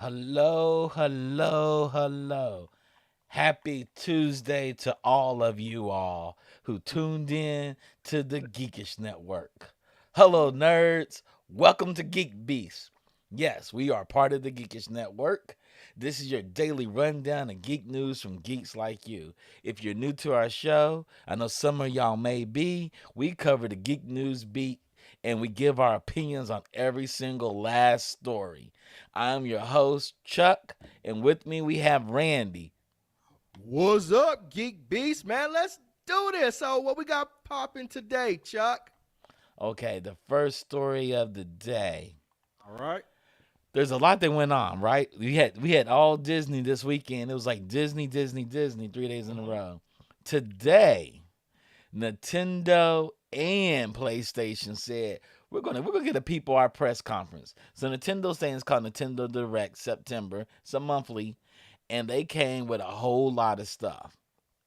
Hello, hello, hello. Happy Tuesday to all of you all who tuned in to the Geekish Network. Hello, nerds. Welcome to Geek Beast. Yes, we are part of the Geekish Network. This is your daily rundown of geek news from geeks like you. If you're new to our show, I know some of y'all may be, we cover the geek news beat and we give our opinions on every single last story. I'm your host, Chuck, and with me we have Randy. What's up, Geek Beast, man? Let's do this. So, what we got popping today, Chuck? Okay, the first story of the day. All right. There's a lot that went on, right? We had all Disney this weekend. It was like Disney, Disney, Disney 3 days in a row. Today, Nintendo and PlayStation said we're gonna get a people our press conference. So Nintendo's saying it's called Nintendo Direct September. It's a monthly, and they came with a whole lot of stuff.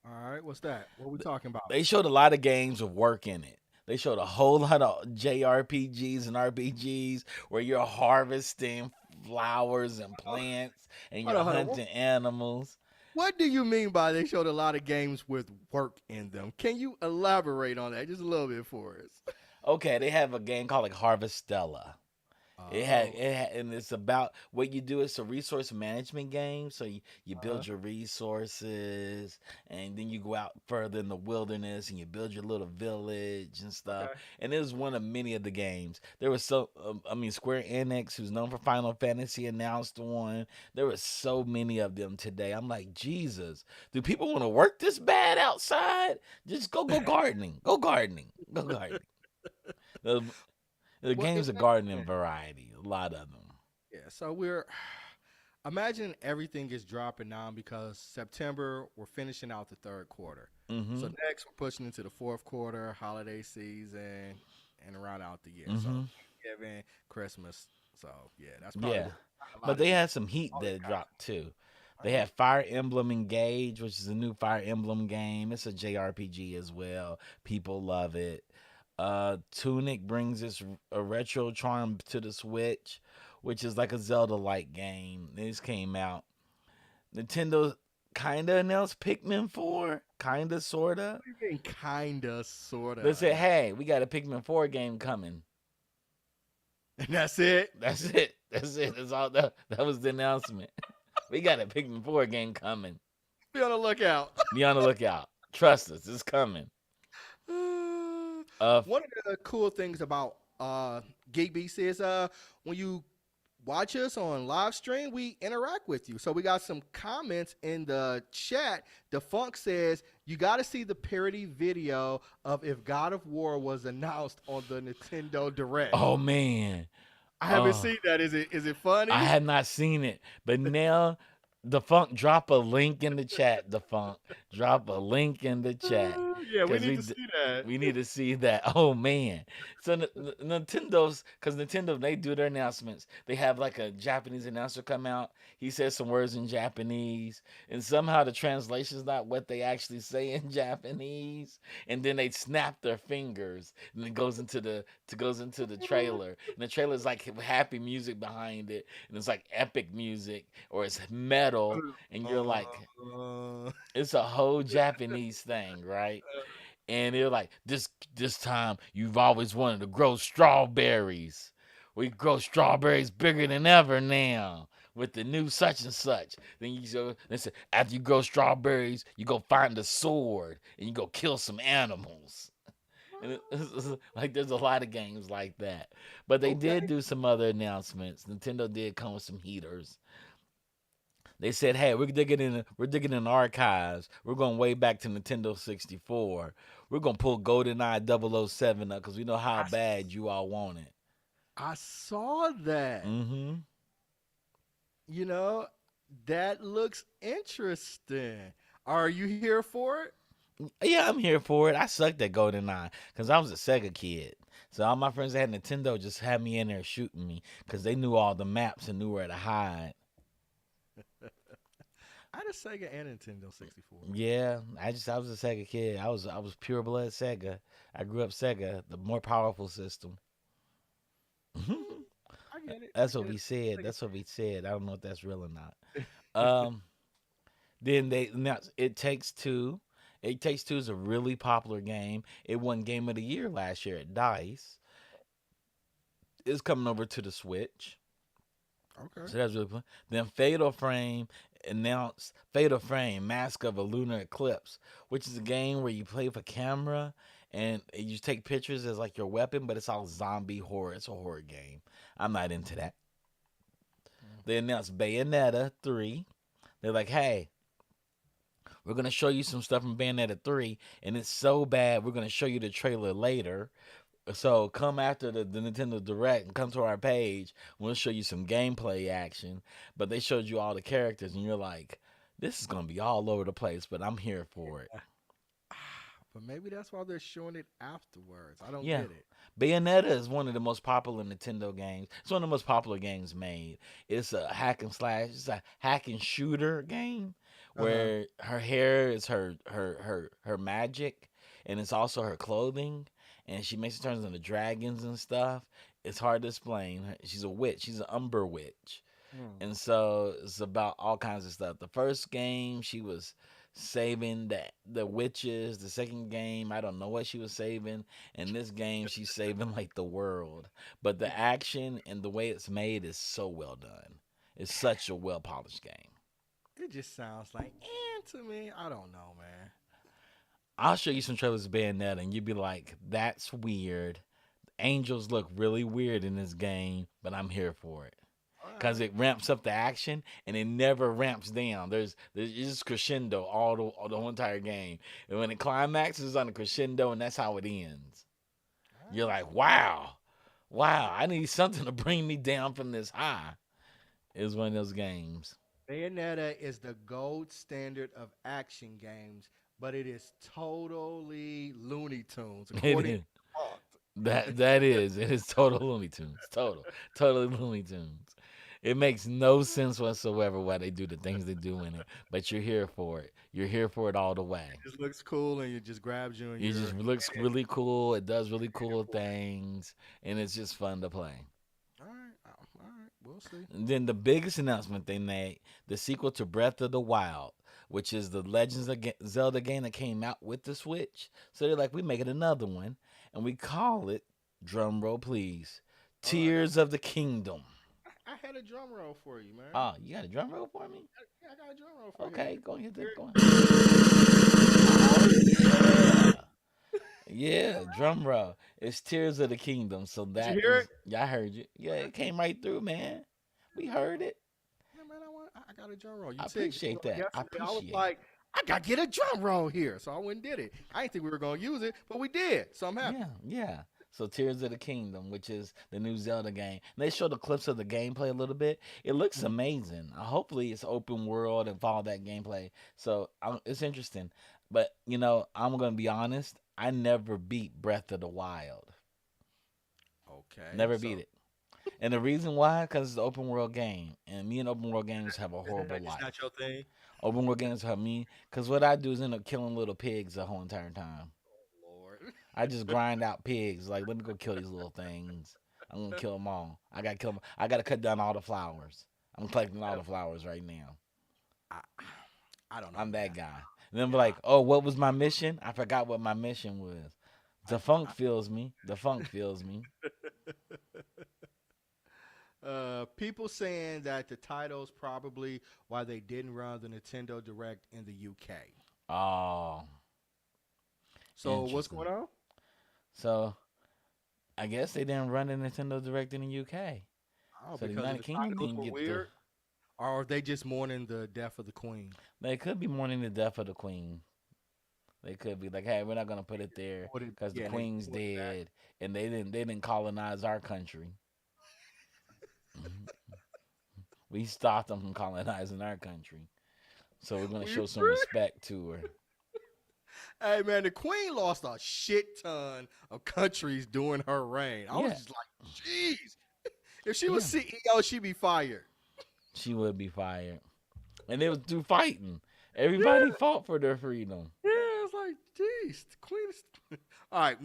All right. What's that? What we talking about? They showed a lot of games with work in it. They showed a whole lot of JRPGs and RPGs where you're harvesting flowers and plants and Hold you're on, hold on. hunting animals. What do you mean by they showed a lot of games with work in them? Can you elaborate on that just a little bit for us? Okay, they have a game called like Harvest Stella. Oh, And it's about what you do. It's a resource management game. So you uh-huh. build your resources, and then you go out further in the wilderness and you build your little village and stuff. Okay. And it was one of many of the games. There was Square Enix, who's known for Final Fantasy, announced one. There were so many of them today. I'm like, Jesus, do people want to work this bad outside? Just go gardening, go gardening, go gardening. The, the Well, games are gardening variety, a lot of them. yeah. So we're imagine everything is dropping now because September we're finishing out the third quarter. So Mhm. next we're pushing into the fourth quarter, holiday season, and around out the year. So Mhm. Thanksgiving, Christmas. So yeah, that's probably Yeah. what a But lot of they these had some heat holiday that content. dropped too. They Okay. had Fire Emblem Engage, which is a new Fire Emblem game. It's a JRPG as well. People love it. Tunic brings a retro charm to the Switch, which is like a Zelda-like game. This came out. Nintendo kinda announced Pikmin 4, kinda sorta. What do you mean kinda, They sorta said, announced? "Hey, we got a Pikmin 4 game coming." And that's it. That's it. That's it. That's all. That was the announcement. We got a Pikmin 4 game coming. Be on the lookout. Be on the lookout. Trust us, it's coming. Uh, One of the cool things about GeekBeast is when you watch us on live stream, we interact with you. So we got some comments in the chat. Dafunkk says you got to see the parody video of if God of War was announced on the Nintendo Direct. oh man. I haven't Oh, seen that. Is it I funny? had not seen it, but now the funk drop a link in the chat. The funk drop a link in the chat Yeah, we because need to see that. we need to see that. Oh man! So Nintendo's because Nintendo they do their announcements. They have like a Japanese announcer come out. He says some words in Japanese, and somehow the translation's not what they actually say in Japanese. And then they snap their fingers, and it goes into the trailer. And the trailer's like happy music behind it, and it's like epic music or it's metal, and you're like, Uh, it's a whole Japanese thing, right? And they're like, this time you've always wanted to grow strawberries. We grow strawberries bigger than ever now with the new such and such. Then you go, they say, after you grow strawberries, you go find a sword and you go kill some animals. And like there's a lot of games like that. But they okay. did do some other announcements. Nintendo did come with some heaters. They said, "Hey, we're digging in the archives. We're going way back to Nintendo 64. We're going to pull GoldenEye 007 up cuz we know how I, bad you all want it." I saw that. Mhm. You know, that looks interesting. Are you here for it? Yeah, I'm here for it. I sucked at GoldenEye cuz I was a Sega kid. So all my friends that had Nintendo just had me in there shooting me cuz they knew all the maps and knew where to hide. I had a Sega and Nintendo 64. Yeah, I was a Sega kid. I was pure blood Sega. I grew up Sega, the more powerful system. Mm, I get it. I That's what get we it. said. Like, That's what we said. I don't know if that's real or not. Um, then they announced It Takes Two. It Takes Two is a really popular game. It won Game of the Year last year at Dice. It's coming over to the Switch. okay. So that's really fun. Then Fatal Frame announced Fatal Frame Mask of a Lunar Eclipse, which is a game where you play with a camera and you take pictures as like your weapon, but it's all zombie horror. It's a horror game. I'm not into that. They announced Bayonetta 3. They're like, hey, we're going to show you some stuff from Bayonetta 3, and it's so bad, we're going to show you the trailer later. So come after the Nintendo Direct and come to our page. We'll show you some gameplay action. But they showed you all the characters, and you're like, this is going to be all over the place, but I'm here for it. But maybe that's why they're showing it afterwards. I don't Yeah. get it. Bayonetta is one of the most popular Nintendo games. It's one of the most popular games made. It's a hack and slash. It's a hack and shooter game Uh huh. where her hair is her magic, and it's also her clothing, and she makes it turns into dragons and stuff. It's hard to explain. She's a witch. She's an Umber witch. Hmm. And so it's about all kinds of stuff. The first game, she was saving the witches. The second game, I don't know what she was saving. And this game, she's saving like the world. But the action and the way it's made is so well done. It's such a well polished game. It just sounds like to me. I don't know, man. I'll show you some trailers of Bayonetta, and you'd be like, "That's weird." Angels look really weird in this game, but I'm here for it. All Because right. it ramps up the action and it never ramps down. There's just crescendo all the whole entire game, and when it climaxes on a crescendo, and that's how it ends. All You're right. like, wow, wow, I need something to bring me down from this high. It's one of those games. Bayonetta is the gold standard of action games, but it is totally Looney Tunes, It according to is Fox. it is total Looney Tunes, totally Looney Tunes. It makes no sense whatsoever why they do the things they do in it, but you're here for it. You're here for it all the way. It just looks cool and it just grabs you and It just you're looks in it. really cool. It does really Here cool for it. things, and it's just fun to play. All right, we'll see. And then the biggest announcement they made, the sequel to Breath of the Wild, which is the Legends of Zelda game that came out with the Switch. So they're like, we making another one, and we call it, drum roll please, Hold on, Tears of the Kingdom. I had a drum roll for you, man. Oh, you got a drum roll for me? Yeah, I got a drum roll for you. Okay, go ahead. Hear Go it? ahead. Oh, yeah. Yeah, drum roll. It's Tears of the Kingdom. So Did you that hear it? is, yeah, I heard you. Yeah, Okay. it came right through, man. We heard it. Yeah, man, I got a drum roll. You I said appreciate that. I yesterday. I was appreciate it. like, I got to get a drum roll here. So I went and did it. I didn't think we were going to use it, but we did. So I'm happy. Yeah, yeah. So Tears of the Kingdom, which is the new Zelda game. And they showed the clips of the gameplay a little bit. It looks Mhm. amazing. Hopefully it's open world and follow that gameplay. So it's interesting. But, I'm going to be honest. I never beat Breath of the Wild. Okay. Never beat So it. And the reason why, because it's an open world game. And me and open world games have a is horrible that just not life. your thing? Open world games have me. Because what I do is end up killing little pigs the whole entire time. Lord. I just grind out pigs. Like, let me go kill these little things. I'm gonna kill them all. I gotta kill them. I gotta cut down all the flowers. I'm collecting all the flowers right now. I, I don't know, I'm that man. guy. And then be Yeah. like, oh, what was my mission? I forgot what my mission was. I, Dafunkk feels me. Dafunkk feels me. People saying that the title's probably why they didn't run the Nintendo Direct in the UK. Oh, So what's interesting. going on? So I guess they didn't run the Nintendo Direct in the UK. Oh, So the because United the Kingdom titles didn't were get the. weird, or are they just mourning the death of the Queen? They could be mourning the death of the Queen. They could be like, hey, we're not gonna put it there because the Yeah, they Queen's put it back. dead, and they didn't colonize our country. Mhm. We stopped them from colonizing our country, so we're gonna We show some really? respect to her. Hey man, the Queen lost a shit ton of countries during her reign. I was Yeah, just like, jeez. If she was yeah, CEO, she'd be fired. she would be fired, and it was through fighting. Yeah, Everybody fought for their freedom. yeah. It's like, jeez, the Queen is. All right,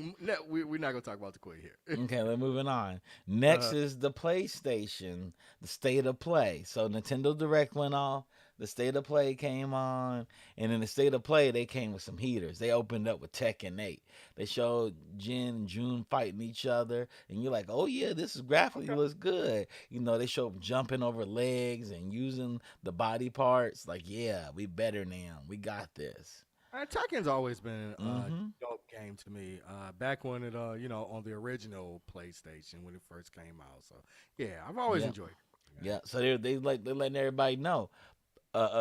we're not gonna talk about the Queen here. Okay, we're moving on. uh, Next is the PlayStation, the State of Play. So Nintendo Direct went off, the State of Play came on, and in the State of Play, they came with some heaters. They opened up with Tekken 8. They showed Jin and June fighting each other, and you're like, oh yeah, this is graphically okay. looks good. You know, they showed 'em jumping over legs and using the body parts. Like, yeah, we better now. We got this. Tekken's always been a Mm-hmm. dope game to me. Back when it, on the original PlayStation when it first came out. So yeah, I've always Yep. enjoyed it. Yeah. So they're letting everybody know.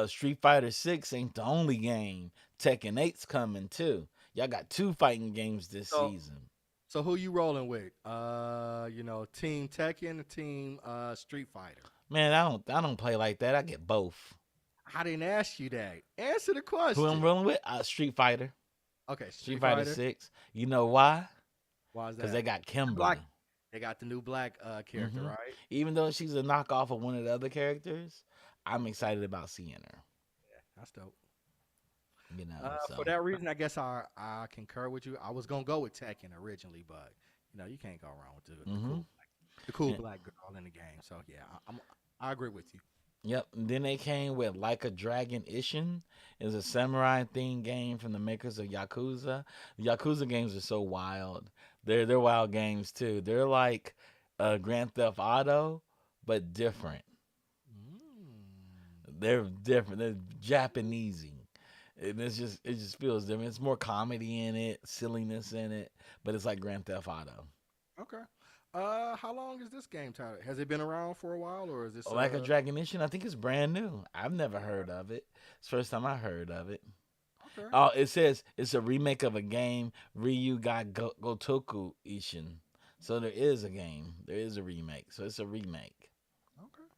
Street Fighter 6 ain't the only game. Tekken 8's coming too. Y'all got two fighting games this So, season. so who you rolling with? Team Tekken or Team Street Fighter? Man, I don't play like that. I get both. I didn't ask you that. Answer the Who I'm question. rolling with? Street Fighter. Okay, Street Street Fighter Fighter. 6. You know why? Why is Because that? they got The black. Kimberly. They got the new black character, hmm right? Even though she's a knockoff of one of the other characters, I'm excited about seeing her. That's dope. You know, For so that reason, I guess I concur with you. I was gonna go with Tekken originally, but you can't go wrong with hmm the cool yeah. black girl in the game. So yeah, I agree with you. Yep. And then they came with Like a Dragon Ishin. It's a samurai themed game from the makers of Yakuza. The Yakuza games are so wild. They're wild games too. They're like Grand Theft Auto, but different. Mm. They're different. They're Japanesey. And it just feels different. It's more comedy in it, silliness in it, but it's like Grand Theft Auto. Okay. How long is this game title? Has it been around for a while, or is this Like a Dragon Ishin, I think it's brand new. I've never heard of it. It's the first time I heard of it. okay? Oh, it says it's a remake of a game, Ryu got Gotoku Ishin. So there is a game. There is a remake. So it's a remake. Okay.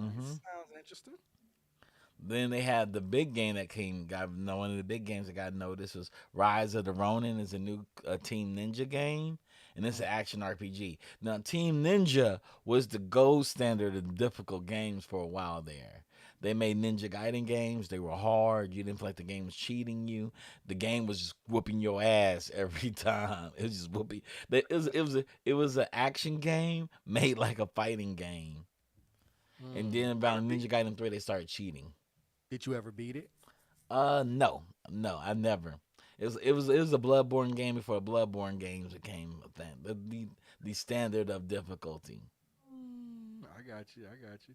That hmm sounds interesting. Then they had the big game that came. Got no one of the big games that got noticed was Rise of the Ronin. Is a new Team Ninja game, and it's an action RPG. Now Team Ninja was the gold standard of difficult games for a while there. They made Ninja Gaiden games. They were hard. You didn't feel like the game was cheating you. The game was just whooping your ass every time. It was just whooping. It was an action game made like a fighting game. And then You ever about beat? Ninja Gaiden 3, they started cheating. Did you ever beat it? No, no, I never. It was a Bloodborne game before Bloodborne games became a thing. The standard of difficulty. I got you. I got you.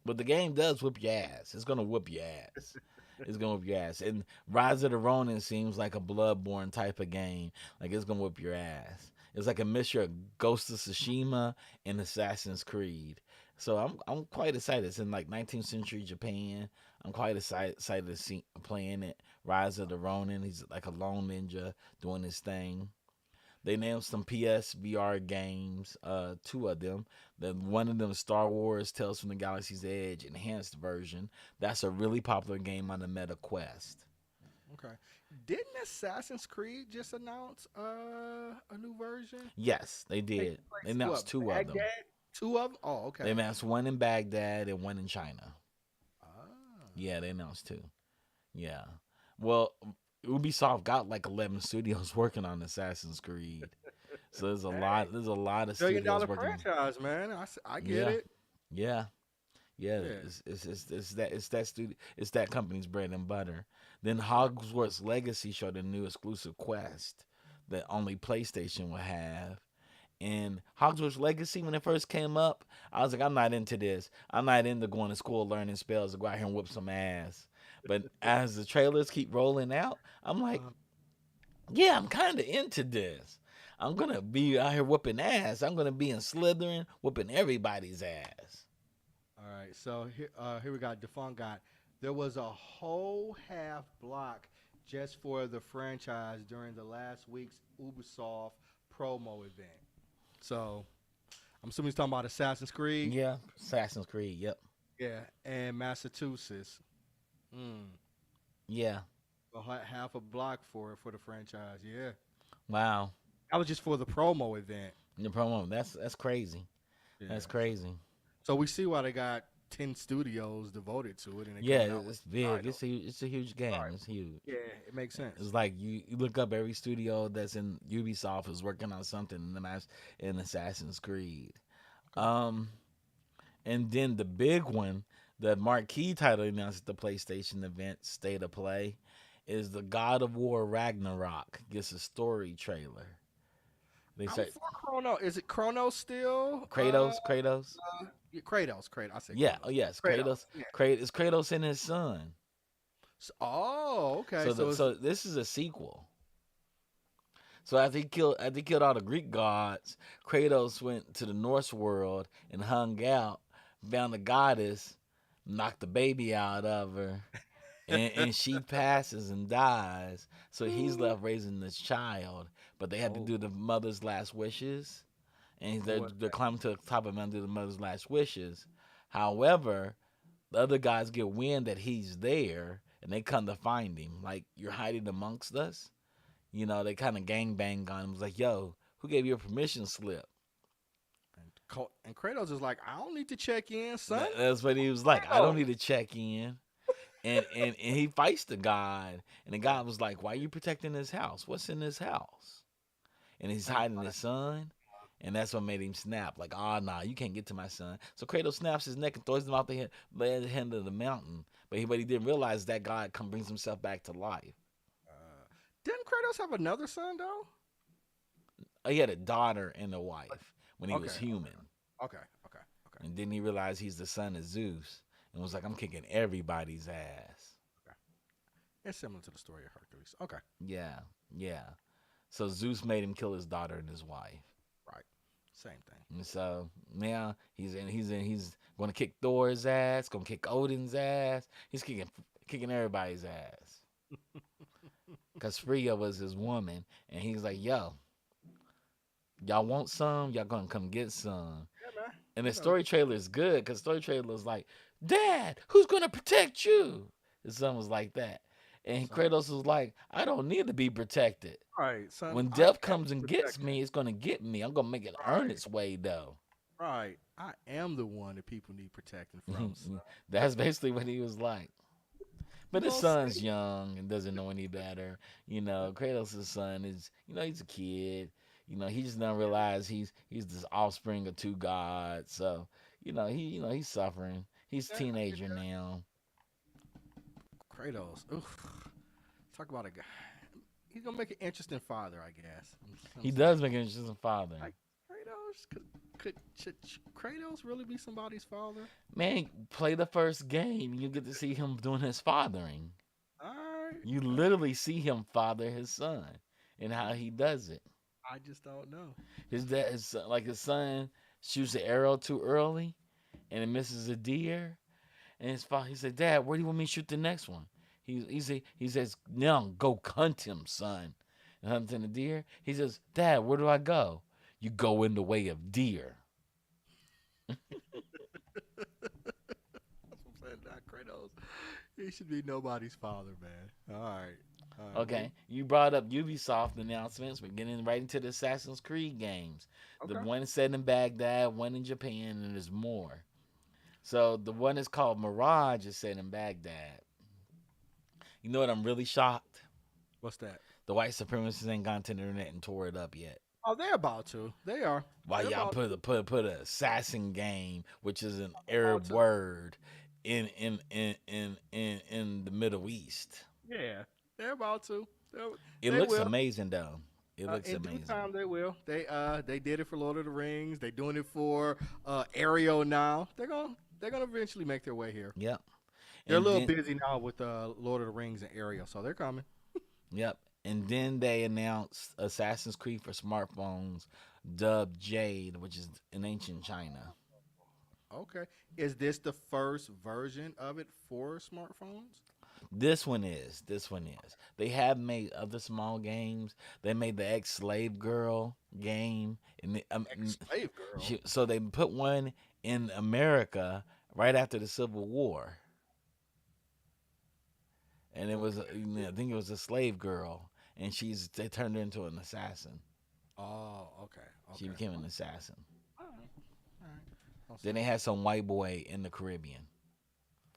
But the game does whoop your ass. It's gonna whoop your ass. It's gonna whoop your ass. And Rise of the Ronin seems like a Bloodborne type of game. Like it's gonna whoop your ass. It's like a mixture of Ghost of Tsushima and Assassin's Creed. So I'm quite excited. It's in like 19th century Japan. I'm quite excited to see playing it. Rise of the Ronin. He's like a lone ninja doing his thing. They named some PS VR games, two of them. One of them is Star Wars Tales from the Galaxy's Edge enhanced version. That's a really popular game on the Meta Quest. Okay. Didn't Assassin's Creed just announce a new version? Yes, they Taking did. They place announced two of them. Baghdad? Two of them? Oh, They okay. announced one in Baghdad and one in China. Ah. Yeah, they announced two. Yeah. Well, Ubisoft got like 11 studios working on Assassin's Creed. So there's a Hey, lot. There's a lot of billion studios dollar working. franchise, man. I get Yeah, it. yeah. Yeah, Yeah. it's that company's bread and butter. Then Hogwarts Legacy showed a new exclusive quest that only PlayStation will have. And Hogwarts Legacy, when it first came up, I was like, I'm not into this. I'm not into going to school learning spells to go out here and whip some ass. But as the trailers keep rolling out, I'm like, Uh, yeah, I'm kind of into this. I'm gonna be out here whooping ass. I'm gonna be in Slytherin whooping everybody's ass. all right. So here we got Defunct got. There was a whole half block just for the franchise during the last week's Ubisoft promo event. So I'm assuming he's talking about Assassin's Creed. Yeah, Assassin's Creed. Yep. Yeah, and Massachusetts. Mm. Yeah. Half a block for the franchise. Yeah, Wow. that was just for the promo event. The promo. That's crazy. Yeah. That's crazy. So we see why they got 10 studios devoted to it, and they're Yeah, coming out with it's big. titles. It's a huge game. Right. It's huge. Yeah, it makes sense. It's like you look up every studio that's in Ubisoft is working on something in Assassin's Creed. Okay. Um, and then the big one, the marquee title announced at the PlayStation event State of Play, is the God of War Ragnarok gets a story trailer. They I'm say for Chrono. Is it Chrono still? Kratos. Yeah, Kratos. Kratos. I said Yeah, oh Chronos. yes, Kratos. Kratos. Yeah. Kratos and his son. Oh, okay. So So it's this is a sequel. So after he killed all the Greek gods, Kratos went to the Norse world and hung out, found a goddess, knocked the baby out of her, and she passes and dies. So he's left raising this child, but they have to oh, do the mother's last wishes, and what? they're climbing to the top of the mountain to do the mother's last wishes. However, the other guys get wind that he's there, and they come to find him. Like, you're hiding amongst us. You know, they kind of gang bang on him. It's like, yo, who gave you a permission slip? And Kratos is like, I don't need to check in, son. That's what he was like. I don't Kratos. need to check in. And he fights the god, and the god was like, "Why are you protecting his house? What's in his house?" And he's hiding his son, and that's what made him snap. Like, "Oh, nah, you can't get to my son." So Kratos snaps his neck and throws him off the end of the mountain. But he didn't realize that God brings himself back to life. Didn't Kratos have another son though? He had a daughter and a wife when he Okay. was human, Okay. Okay. Okay. and then he realized he's the son of Zeus, and was like, "I'm kicking everybody's ass." Okay. It's similar to the story of Hercules. Okay. Yeah, yeah. So Zeus made him kill his daughter and his wife. Right. Same thing. And so now he's gonna kick Thor's ass, gonna kick Odin's ass. He's kicking everybody's ass. Cause Freya was his woman, and he's like, "Yo, y'all want some? Y'all gonna come get some." Yeah, man. And the You know. story trailer is good, cause the story trailer is like, "Dad, who's gonna protect you?" His son was like that, and Son. Kratos was like, "I don't need to be protected. Right, son. When I death am comes and gets protected. me, it's gonna get me. I'm gonna make it earn Right. its way, though." Right. I am the one that people need protecting from. Son. That's basically what he was like. You But his gonna son's see? young and doesn't know any better. You know, Kratos' son is, he's a kid. He just don't realize he's this offspring of two gods. So, he's suffering. He's a Yeah, I get teenager that. now. Kratos. Oof. Talk about a guy. He's gonna make an interesting father, I guess. He does make an interesting father. Like Kratos. Should Kratos really be somebody's father? Man, play the first game. You get to see him doing his fathering. All right. You literally see him father his son and how he does it. I just don't know. His dad is like his son shoots the arrow too early and it misses a deer. And his father, he said, "Dad, where do you want me to shoot the next one?" He says, "Now go hunt him, son." And hunting the deer. He says, "Dad, where do I go?" "You go in the way of deer." That's what I'm saying. Not Kratos. He should be nobody's father, man. All right. All right. Okay, you brought up Ubisoft announcements. We're getting right into the Assassin's Creed games. The Okay. one set in Baghdad, one in Japan, and there's more. So the one is called Mirage is set in Baghdad. You know what? I'm really shocked. What's that? The white supremacists ain't gone to the internet and tore it up yet. Oh, they're about to. They are. Why They're y'all about put an assassin game, which is an about Arab to. word, in the Middle East? Yeah. They're about to. It They looks will. amazing though. It looks In due amazing. time, they will. They did it for Lord of the Rings. They're doing it for Ariel now. They're gonna eventually make their way here. Yep. They're a And little then, busy now with Lord of the Rings and Ariel, so they're coming. yep. And then they announced Assassin's Creed for smartphones, dubbed Jade, which is in ancient China. Okay. Is this the first version of it for smartphones? This one is. This one is. They have made other small games. They made the ex slave girl game, and Slave girl. so they put one in America right after the Civil War, and it was I think it was a slave girl, and they turned her into an assassin. Oh, okay. She Okay. became an assassin. All right. All right. Don't say Then they had some white boy in the Caribbean,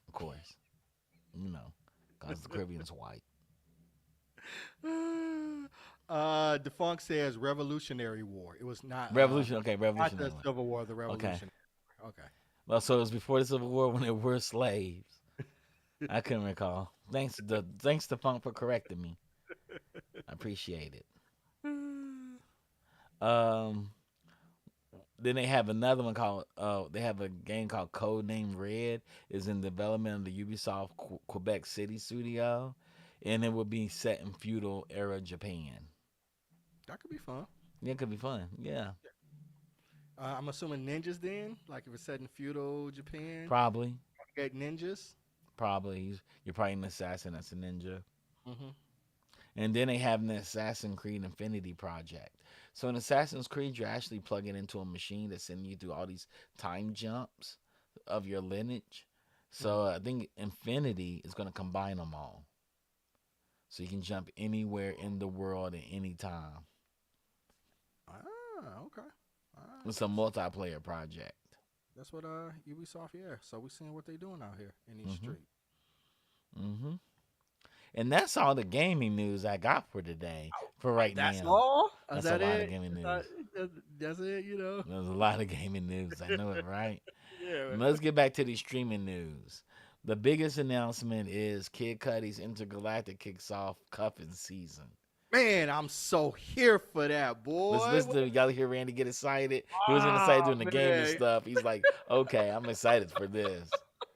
of course. You know, cause the Caribbean's white. that. Defunct says Revolutionary War. It was Revolution. Okay, not the Revolutionary War. Civil War, the Okay. Revolutionary War. Okay. Well, so it was before the Civil War when they were slaves. I couldn't recall. Thanks to Funk for correcting me. I appreciate it. Um, then they have another one called. They have a game called Code Name Red. Is in development of the Ubisoft Quebec City studio, and it will be set in feudal era Japan. That could be fun. Yeah, it could be fun. Yeah, I'm assuming ninjas then, like if it's set in feudal Japan, probably, get ninjas. probably. You're probably an assassin that's a ninja. Hmm. And then they have an Assassin's Creed Infinity project. So in Assassin's Creed, you're actually plugging into a machine that's sending you through all these time jumps of your lineage. Hmm. So I think Infinity is going to combine them all. So you can jump anywhere in the world at any time. Okay. It's a multiplayer project. That's what Ubisoft. Yeah. So we seeing what they doing out here in these hmm streets. hmm And that's all the gaming news I got for today. For right That's now, all. Is that's a that lot of it? gaming news. That's it. You know. There's a lot of gaming news. I know it, right? Yeah. Let's get back to the streaming news. The biggest announcement is Kid Cudi's Intergalactic kicks off cuffing season. Man, I'm so here for that, Let's boy. listen to y'all hear Randy get excited. He was excited Oh doing the gaming man. stuff. He's like, okay, I'm excited for this.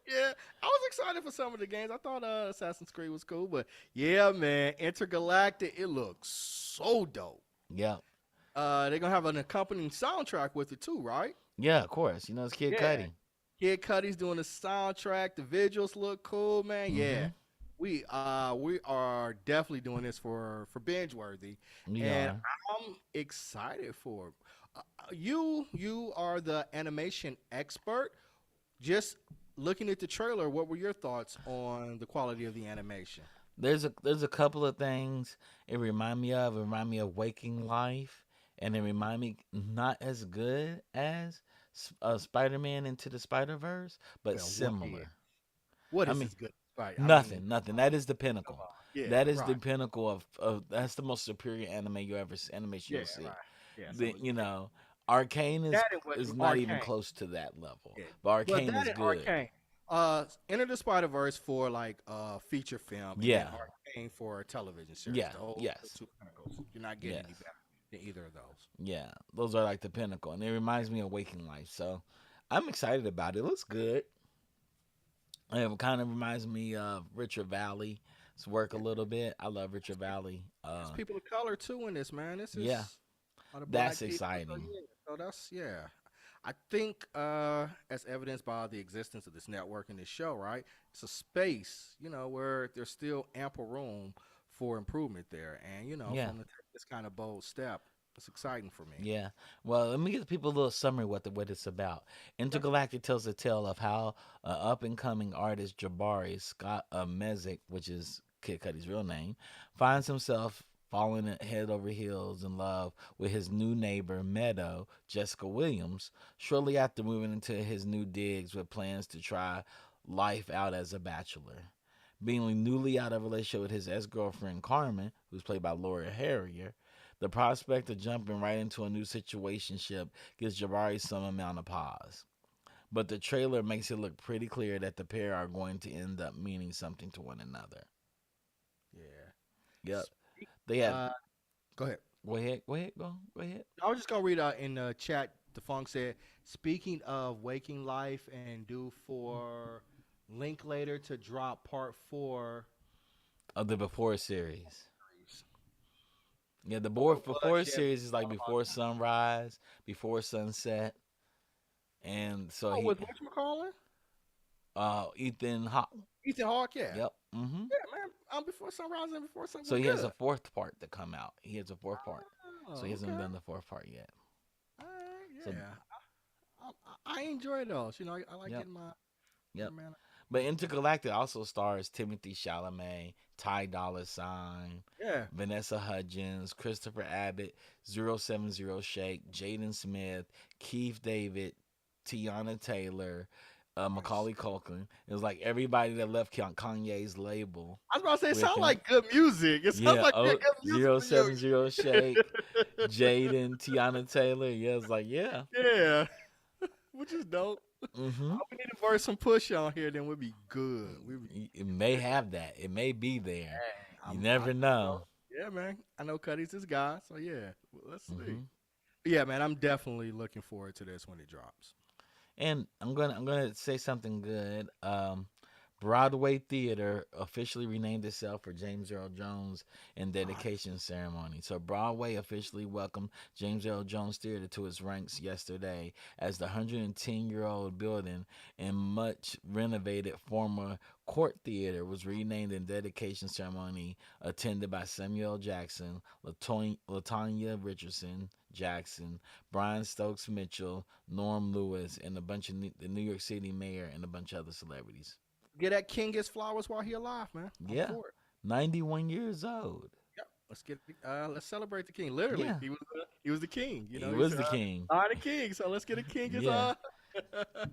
Yeah, I was excited for some of the games. I thought Assassin's Creed was cool, but yeah, man, Intergalactic, it looks so dope. Yeah. They're gonna have an accompanying soundtrack with it too, right? Yeah, of course. You know, it's Kid Yeah. Cudi. Kid Cudi's doing the soundtrack. The visuals look cool, man. Yeah, Mm-hmm. we are definitely doing this for binge worthy, We and are. I'm excited for it. You are the animation expert. Just looking at the trailer, what were your thoughts on the quality of the animation? There's a couple of things it remind me of. It remind me of Waking Life, and it remind me not as good as Spider-Man Into the Spider-Verse, but Well, what is similar. what I is mean, this good? Right. I mean, nothing. That is the come pinnacle. on. Yeah. That is the Right. pinnacle of that's the most superior animation Yeah. you'll see. Right. Yeah. So The, you know, Arcane that and what is not even Arcane. close to that level, Yeah. but Well, Arcane that is and good. Arcane. Enter the Spider Verse for like feature film, and then Yeah, Arcane for a television series. yeah, The yes, two pinnacles. You're not getting any yes, better than either of those. yeah. Those are like the pinnacle, and it reminds me of Waking Life. So I'm excited about it. It looks good. It kind of reminds me of Richard Valley's work a Yeah. little bit. I love Richard Valley. There's people of color too in this, man. This Yeah, is all the that's black people. So exciting. yeah, so that's yeah. I think as evidenced by the existence of this network and this show, right? It's a space, where there's still ample room for improvement there. And Yeah. from this kind of bold step, it's exciting for me. Yeah. Well, let me give people a little summary what it's about. Okay. Intergalactic tells the tale of how up and coming artist Jabari Scott Mezek, which is Kid Cudi's real name, finds himself falling head over heels in love with his new neighbor Meadow, Jessica Williams, shortly after moving into his new digs with plans to try life out as a bachelor. Being newly out of a relationship with his ex-girlfriend Carmen, who's played by Laura Harrier, the prospect of jumping right into a new situationship gives Jabari some amount of pause. But the trailer makes it look pretty clear that the pair are going to end up meaning something to one another. Yeah. Yep. Speak- They have. Uh, Go ahead. Go ahead. I was just gonna read in the chat. The Funk said, "Speaking of Waking Life and due for Linklater to drop part 4." Of the Before series. Yeah, the Oh, Before yeah. series is like before sunrise, before sunset, and so Oh, with whatchamacallit? Ethan Hawke. Ethan Hawke, yeah. Yep. Mm-hmm. Yeah, man. Before sunrise and before sunset. So he has a fourth part to come out. He has a fourth part. Oh, So he hasn't okay. done the fourth part yet. All right, So yeah. I enjoy those. I like yep, getting my yep. man. But Intergalactic also stars Timothy Chalamet, Ty Dolla Sign, Yeah. Vanessa Hudgens, Christopher Abbott, 070 Shake, Jaden Smith, Keith David, Tiana Taylor, Nice. Macaulay Culkin. It was like everybody that left Kanye's label I was about to say, it with sounds him. like good music. It sounds Yeah, like oh, good music zero for you. seven zero Shake, Jaden, Tiana Taylor. Yeah, it's like, yeah. Yeah, which is dope. Mm-hmm. We need to verse some push on here, then we'll be good. It may have that. It may be there. You I never know. yeah, man. I know Cuddy's his guy, so yeah. Let's see. Mm-hmm. Yeah, man. I'm definitely looking forward to this when it drops. And I'm gonna say something good. Broadway Theater officially renamed itself for James Earl Jones in Nice. dedication ceremony. So Broadway officially welcomed James Earl Jones Theater to its ranks yesterday as the 110-year-old building and much renovated former Court Theater was renamed in dedication ceremony attended by Samuel Jackson, Latanya Richardson Jackson, Brian Stokes Mitchell, Norm Lewis, and a bunch of the New York City mayor and a bunch of other celebrities. Get that king his flowers while he alive, man. I'm Yeah, for it. 91 years old. Yep. Let's celebrate the king. Literally, Yeah, he was the king. You know, he he was said, the king. "I the king." So let's get a king his Yeah,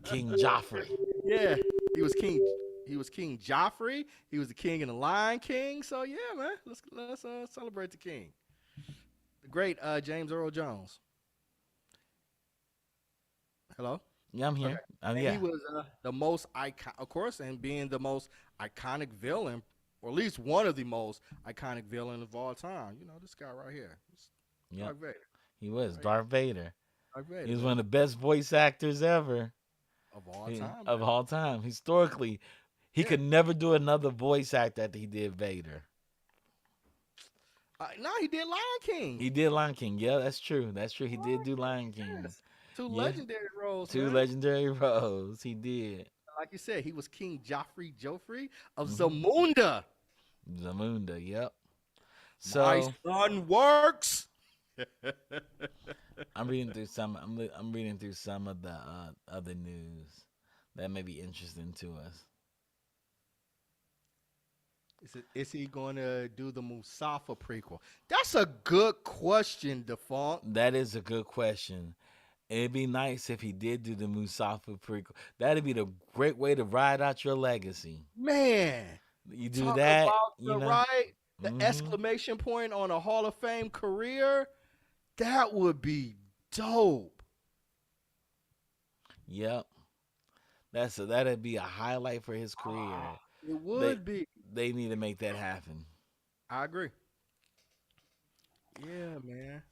King Joffrey. yeah. He was king. He was King Joffrey. He was the king and the Lion King. So yeah, man. Let's celebrate the king. The great James Earl Jones. Hello. Yeah, I'm Okay. here. And he Yeah, was the most icon, of course, and being the most iconic villain, or at least one of the most iconic villain of all time. You know, this guy right here, it's yep. Darth Vader. He was Right? Darth Vader. Darth He Vader, was man, one of the best voice actors ever of all time, of man. all time. Historically, he Yeah. could never do another voice act that he did Vader. No, he did Lion King. He did Lion King. Yeah, that's true. That's true. He did Lion do King, Lion King. yes. Two Yeah, legendary roles, two man. legendary roles. He did. Like you said, he was King Joffrey of Hmm Zamunda. Zamunda. Yep. My So son works. I'm reading through some. I'm reading through some of the other news that may be interesting to us. Is he going to do the Musafa prequel? That's a good question, Default. That is a good question. It'd be nice if he did do the Musafa prequel. That'd be the great way to ride out your legacy. Man, You do talk that, about you the know. right, the Hmm exclamation point on a Hall of Fame career. That would be dope. Yep. That'd be a highlight for his career. It They would be. they need to make that happen. I agree. Yeah, man.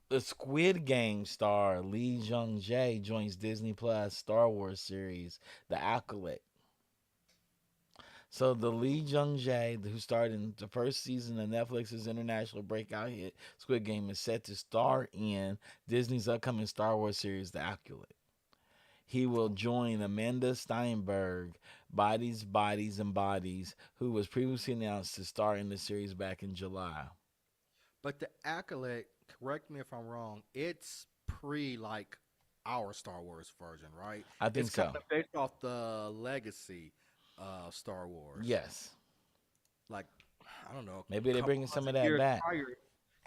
The Squid Game star Lee Jung Jae joins Disney Plus Star Wars series The Acolyte. So the Lee Jung Jae, who starred in the first season of Netflix's international breakout hit Squid Game, is set to star in Disney's upcoming Star Wars series The Acolyte. He will join Amanda Steinberg, Bodies, and Bodies, who was previously announced to star in the series back in July. But the accolade, correct me if I'm wrong, it's pre like our Star Wars version, right? I It's think kind so. of based off the legacy of Star Wars. Yes. Like, I don't know, Maybe a they're couple bringing some hundred of that years back. prior.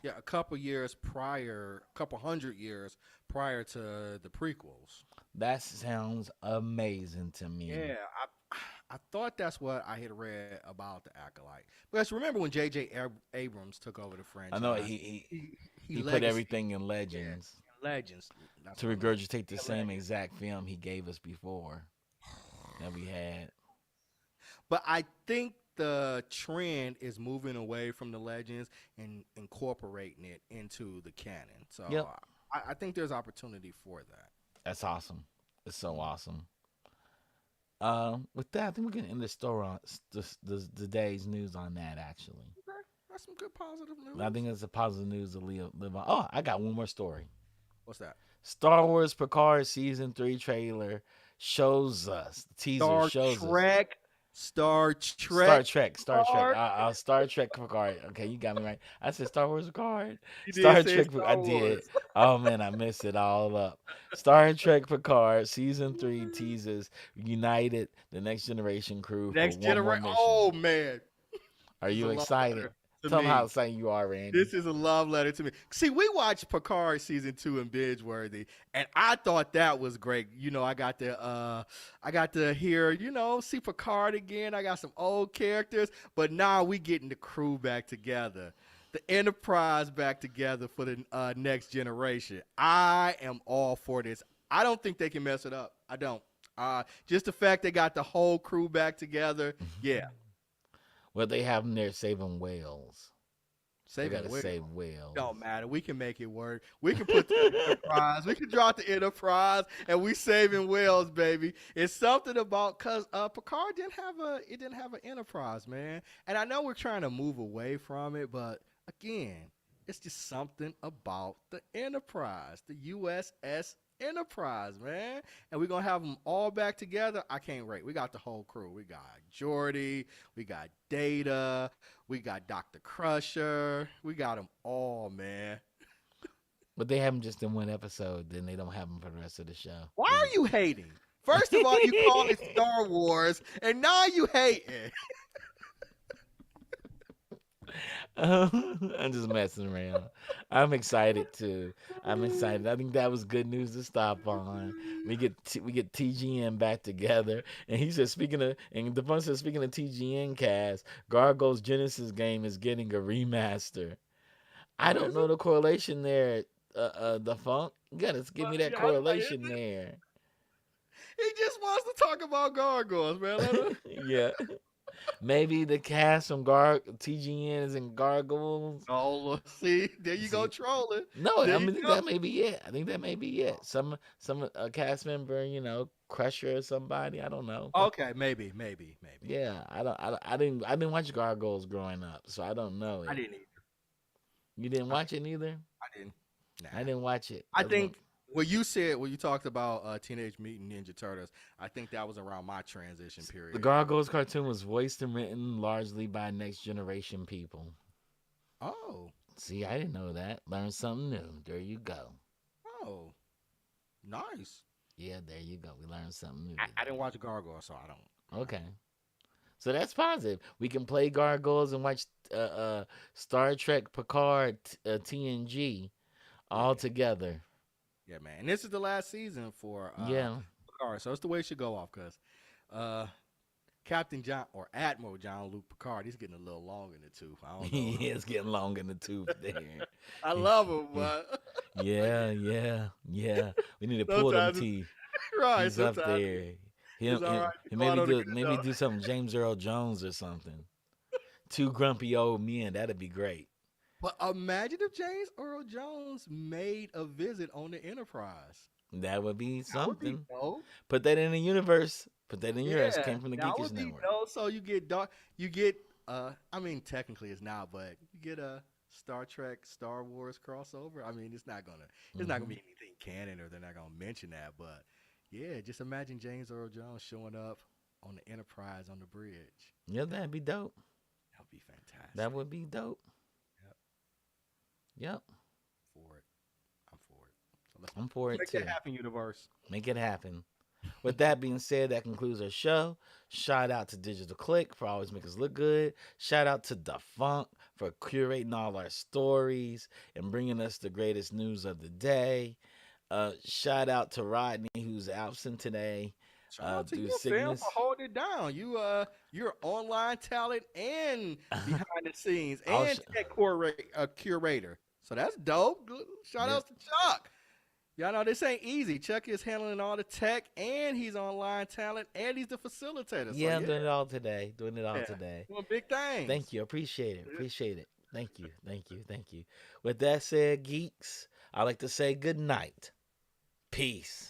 Yeah, a couple years prior, a couple hundred years prior to the prequels. That sounds amazing to me. Yeah, I thought that's what I had read about the Acolyte. Because remember when J.J. Abrams took over the I know franchise, he he put legacy, everything in yeah, Legends Legends. That's to what I meant. regurgitate the Yeah, same Legends. exact film he gave us before that we had. But I think the trend is moving away from the Legends and incorporating it into the canon. So Yep. I think there's opportunity for that. That's awesome. It's so awesome. With that, I think we can end the story on the day's news on that. Actually, Okay, that's some good positive I news. think it's a positive news to live on. Oh, I got one more story. What's that? Star Wars Picard season 3 trailer shows us the teaser Star shows us Trek. Star Trek. Star Trek. Picard. Star Trek Picard. Okay, you got me right. I said Star Wars Picard. You did Star say Trek. I Star did. Wars. Oh man, I messed it all up. Star Trek Picard season 3 teases united the next generation crew for Next one more generation. mission. Oh man, Are this is a you lot excited? better. to Tell them how me. excited you are, Randy. This is a love letter to me. See, we watched Picard season 2 in binge worthy, and I thought that was great. I got to hear, see Picard again. I got some old characters, but now we getting the crew back together, the Enterprise back together for the next generation. I am all for this. I don't think they can mess it up. I don't. Just the fact they got the whole crew back together. Yeah, Well, they have them there saving whales. They saving gotta Will. save whales. Don't matter. We can make it work. We can put the Enterprise. We can drop the Enterprise, and we saving whales, baby. It's something about because Picard didn't have an Enterprise, man. And I know we're trying to move away from it, but again, it's just something about the Enterprise, the USS Enterprise, man. And we're gonna have them all back together. I can't wait. We got the whole crew. We got Geordi, we got Data, we got Dr. Crusher. We got them all, man. But they have them just in one episode, then they don't have them for the rest of the show. Why are you hating? First of all, you call it Star Wars, and now you hating. I'm just messing around. I'm excited too. I'm excited. I think that was good news to stop on. We get TGN back together, and he said and the said speaking of TGN cast, Gargoyle's Genesis game is getting a remaster. I don't know the correlation there. The funk. You gotta give me that correlation there. He just wants to talk about gargoyles, man. Yeah. Maybe the cast from TGN is in Gargoyles. Oh, see, there you go trolling. No, There I you mean go. that may be it. I think that may be it. Some cast member, Crusher or somebody. I don't know. Okay, maybe. Yeah, I didn't watch Gargoyles growing up, so I don't know I it. didn't either. You didn't watch it neither? I didn't. Nah. I didn't watch it. I think when you talked about Teenage Mutant Ninja Turtles, I think that was around my transition period. The Gargoyles cartoon was voiced and written largely by next generation people. Oh. See, I didn't know that. Learn something new. There you go. Oh. Nice. Yeah, there you go. We learned something new. I didn't watch Gargoyles, so I don't. Okay. So that's positive. We can play Gargoyles and watch Star Trek Picard TNG all together. Yeah, man. And this is the last season for Yeah. Picard, so it's the way it should go off because Captain John or Admiral John Luke Picard, he's getting a little long in the tooth. I don't know. He is getting long in the tooth there. I love him, but Yeah. We need to pull them Sometimes teeth. right. He's up Sometimes there. it's all right. He Go out on a good maybe note. do something James Earl Jones or something. Two grumpy old men. That'd be great. But imagine if James Earl Jones made a visit on the Enterprise. That would be That would be something. dope. Put that in the universe. Put that in the universe. Yeah, Came from the that Geekish would be Network. dope. So you get I mean technically it's not, but you get a Star Trek, Star Wars crossover. I mean it's not gonna Mm-hmm. be anything canon or they're not gonna mention that, but yeah, just imagine James Earl Jones showing up on the Enterprise on the bridge. Yeah, that'd be dope. That would be fantastic. That would be dope. Yep. Yep. For it. I'm for it. So I'm for it let's too. make that happen, universe. Make it happen. With that being said, that concludes our show. Shout out to Digital Click for always making us look good. Shout out to dafunkk for curating all our stories and bringing us the greatest news of the day. Shout out to Rodney, who's absent today. Shout out to due you, to fam, sickness. for holding it down. You're online talent and behind the scenes I'll and tech curator. So that's dope. Shout Yeah. out to Chuck. Y'all know this ain't easy. Chuck is handling all the tech and he's online talent and he's the facilitator. So, Yeah, I'm doing it all today. Doing it all today. Doing big things. Thank you. Appreciate it. Appreciate it. Thank you. With that said, geeks, I like to say good night. Peace.